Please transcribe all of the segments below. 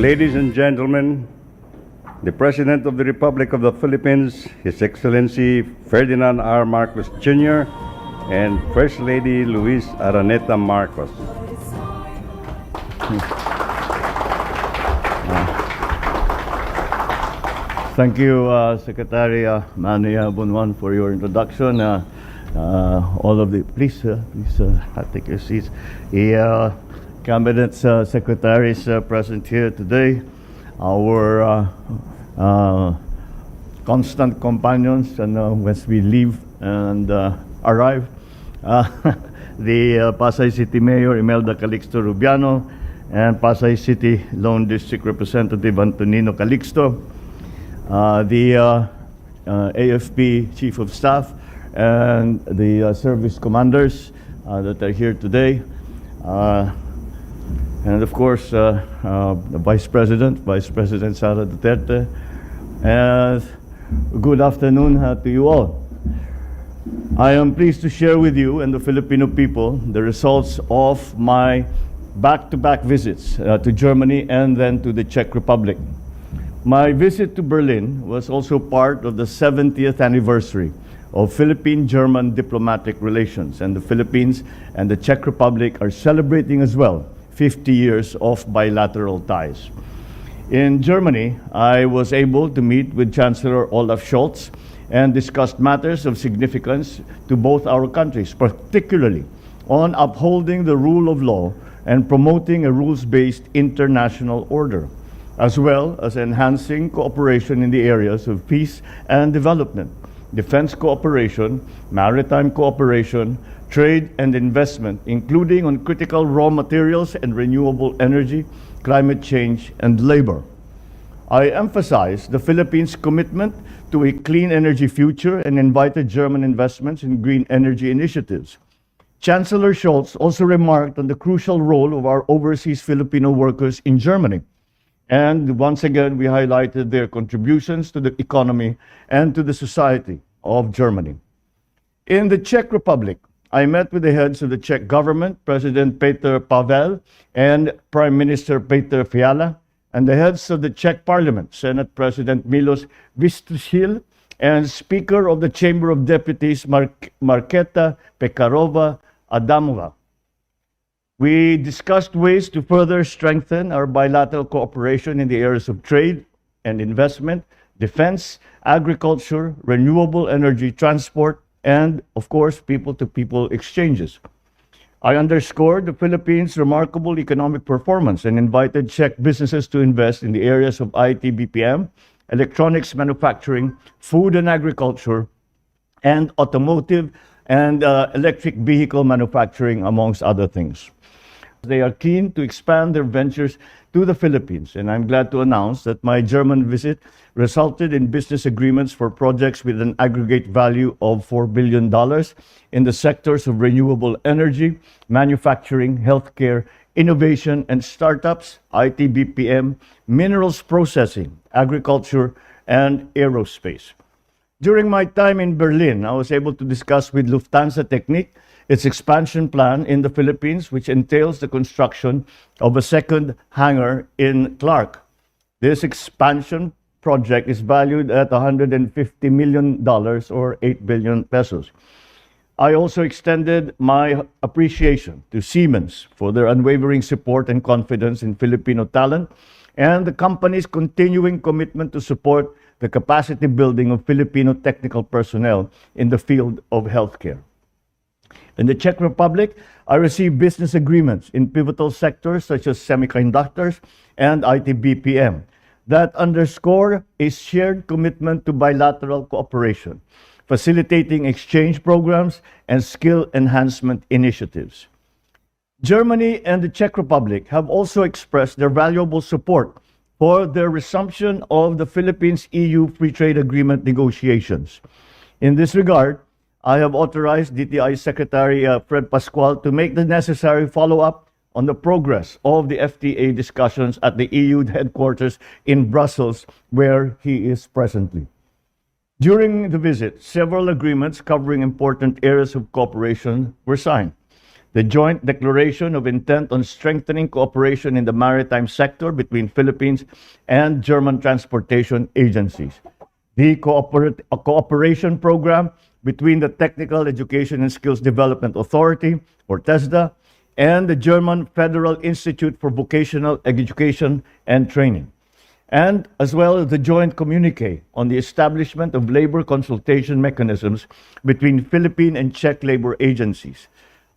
Ladies and gentlemen, the President of the Republic of the Philippines, His Excellency Ferdinand R. Marcos Jr., and First Lady Luis Araneta Marcos. Thank you, Secretary Manny Bunwan, for your introduction. All of the, please take your seats. The Cabinet Secretaries present here today, our constant companions, and once we leave and arrive, the Pasay City Mayor Imelda Calixto Rubiano and Pasay City Lone District Representative Antonino Calixto, the AFP Chief of Staff, and the service commanders that are here today, and of course the Vice President Sara Duterte. And good afternoon to you all. I am pleased to share with you and the Filipino people the results of my back-to-back visits to Germany and then to the Czech Republic. My visit to Berlin was also part of the 70th anniversary of Philippine-German diplomatic relations, and the Philippines and the Czech Republic are celebrating as well 50 years of bilateral ties. In Germany, I was able to meet with Chancellor Olaf Scholz and discussed matters of significance to both our countries, particularly on upholding the rule of law and promoting a rules-based international order, as well as enhancing cooperation in the areas of peace and development, defense cooperation, maritime cooperation, trade and investment, including on critical raw materials and renewable energy, climate change, and labor. I emphasized the Philippines' commitment to a clean energy future and invited German investments in green energy initiatives. Chancellor Scholz also remarked on the crucial role of our overseas Filipino workers in Germany. And once again, we highlighted their contributions to the economy and to the society of Germany. In the Czech Republic, I met with the heads of the Czech government, President Petr Pavel and Prime Minister Petr Fiala, and the heads of the Czech Parliament, Senate President Milos Vystrčil, and Speaker of the Chamber of Deputies, Markéta Pekarová Adamová. We discussed ways to further strengthen our bilateral cooperation in the areas of trade and investment, defense, agriculture, renewable energy, transport, and, of course, people-to-people exchanges. I underscored the Philippines' remarkable economic performance and invited Czech businesses to invest in the areas of IT BPM, electronics manufacturing, food and agriculture, and automotive and electric vehicle manufacturing, amongst other things. They are keen to expand their ventures to the Philippines, and I'm glad to announce that my German visit resulted in business agreements for projects with an aggregate value of $4 billion in the sectors of renewable energy, manufacturing, healthcare, innovation and startups, IT BPM, minerals processing, agriculture, and aerospace. During my time in Berlin, I was able to discuss with Lufthansa Technik its expansion plan in the Philippines, which entails the construction of a second hangar in Clark. This expansion project is valued at $150 million or 8 billion pesos. I also extended my appreciation to Siemens for their unwavering support and confidence in Filipino talent and the company's continuing commitment to support the capacity building of Filipino technical personnel in the field of healthcare. In the Czech Republic, I received business agreements in pivotal sectors such as semiconductors and IT BPM that underscore a shared commitment to bilateral cooperation, facilitating exchange programs and skill enhancement initiatives. Germany and the Czech Republic have also expressed their valuable support for the resumption of the Philippines-EU Free Trade Agreement negotiations. In this regard, I have authorized DTI Secretary Fred Pascual to make the necessary follow-up on the progress of the FTA discussions at the EU headquarters in Brussels, where he is presently. During the visit, several agreements covering important areas of cooperation were signed. the joint declaration of intent on strengthening cooperation in the maritime sector between Philippines and German transportation agencies, the cooperation program between the Technical Education and Skills Development Authority, or TESDA, and the German Federal Institute for Vocational Education and Training, and as well as the joint communique on the establishment of labor consultation mechanisms between Philippine and Czech labor agencies.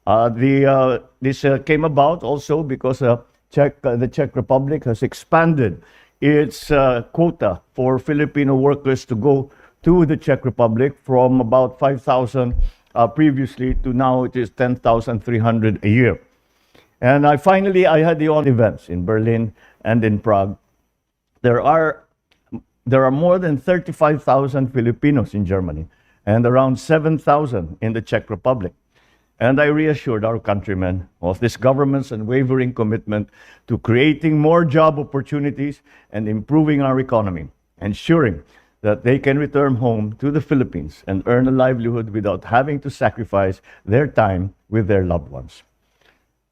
This came about also because the Czech Republic has expanded its quota for Filipino workers to go to the Czech Republic from about 5,000 previously to now it is 10,300 a year. And I had the on events in Berlin and in Prague. There are more than 35,000 Filipinos in Germany and around 7,000 in the Czech Republic. And I reassured our countrymen of this government's unwavering commitment to creating more job opportunities and improving our economy, ensuring that they can return home to the Philippines and earn a livelihood without having to sacrifice their time with their loved ones.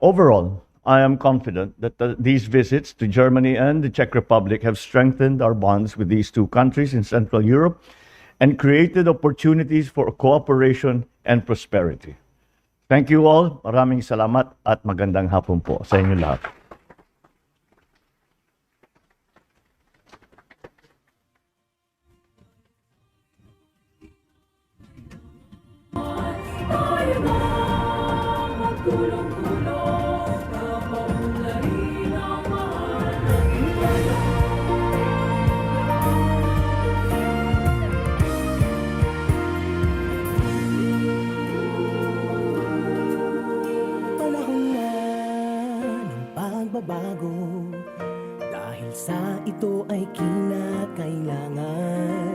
Overall, I am confident that these visits to Germany and the Czech Republic have strengthened our bonds with these two countries in Central Europe and created opportunities for cooperation and prosperity. Thank you all. Maraming salamat at magandang hapon po sa inyo lahat. Pagbabago, dahil sa ito ay kinakailangan